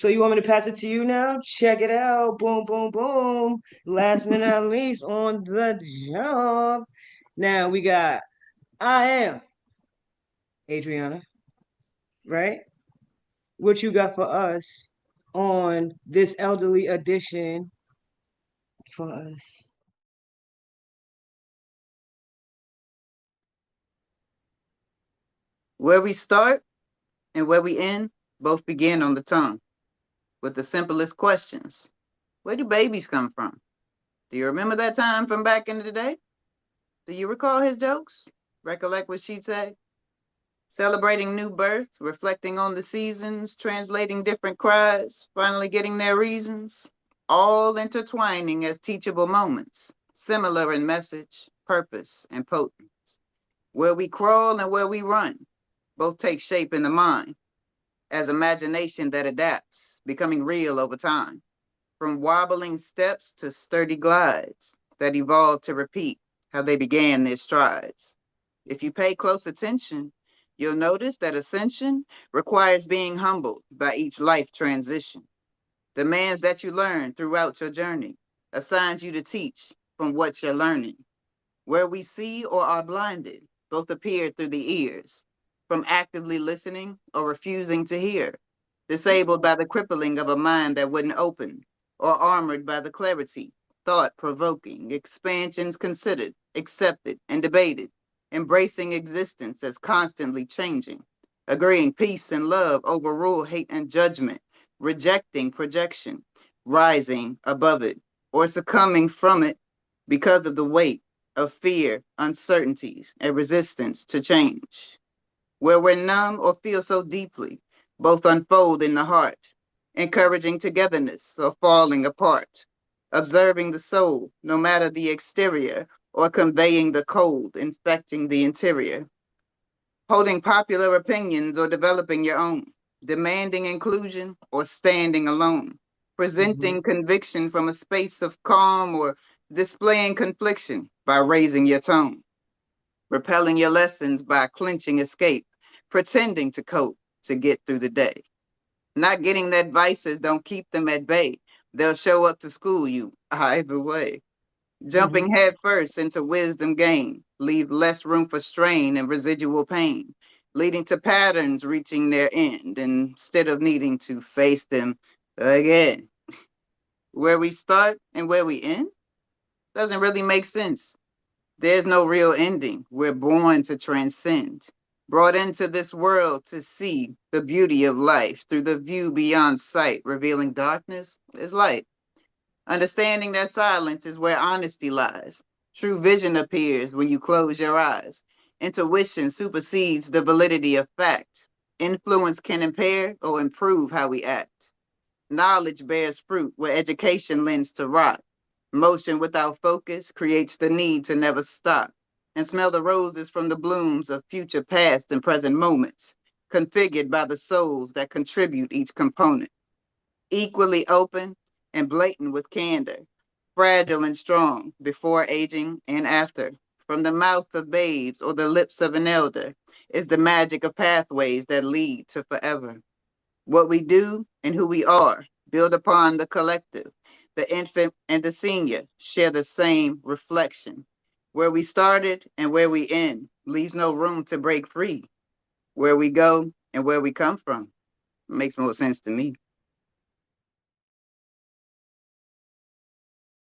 So you want me to pass it to you now? Check it out. Boom, boom, boom. Last but not least on the job. Now we got I am Adriana, right? What you got for us on this elderly edition for us? Where we start and where we end both begin on the tongue with the simplest questions. Where do babies come from? Do you remember that time from back in the day? Do you recall his jokes? Recollect what she'd say? Celebrating new birth, reflecting on the seasons, translating different cries, finally getting their reasons, all intertwining as teachable moments, similar in message, purpose, and potent. Where we crawl and where we run both take shape in the mind as imagination that adapts, becoming real over time. From wobbling steps to sturdy glides that evolve to repeat how they began their strides. If you pay close attention, you'll notice that ascension requires being humbled by each life transition, demands that you learn throughout your journey, assigns you to teach from what you're learning. Where we see or are blinded both appear through the ears, from actively listening or refusing to hear, disabled by the crippling of a mind that wouldn't open, or armored by the clarity, thought provoking, expansions considered, accepted, and debated, embracing existence as constantly changing, agreeing peace and love overrule hate and judgment, rejecting projection, rising above it, or succumbing from it because of the weight of fear, uncertainties, and resistance to change. Where we're numb or feel so deeply, both unfold in the heart, encouraging togetherness or falling apart, observing the soul, no matter the exterior, or conveying the cold, infecting the interior, holding popular opinions or developing your own, demanding inclusion or standing alone, Mhm. presenting conviction from a space of calm or displaying confliction by raising your tone, repelling your lessons by clenching escape, pretending to cope to get through the day. Not getting that vices don't keep them at bay. They'll show up to school you either way. Mhm. Jumping headfirst into wisdom gain, leave less room for strain and residual pain, leading to patterns reaching their end instead of needing to face them again. Where we start and where we end doesn't really make sense. There's no real ending. We're born to transcend, brought into this world to see the beauty of life through the view beyond sight, revealing darkness is light. Understanding that silence is where honesty lies. True vision appears when you close your eyes. Intuition supersedes the validity of fact. Influence can impair or improve how we act. Knowledge bears fruit where education lends to rot. Motion without focus creates the need to never stop. And smell the roses from the blooms of future past and present moments, configured by the souls that contribute each component. Equally open and blatant with candor, fragile and strong before aging and after. From the mouth of babes or the lips of an elder is the magic of pathways that lead to forever. What we do and who we are build upon the collective. The infant and the senior share the same reflection. Where we started and where we end leaves no room to break free. Where we go and where we come from makes more sense to me.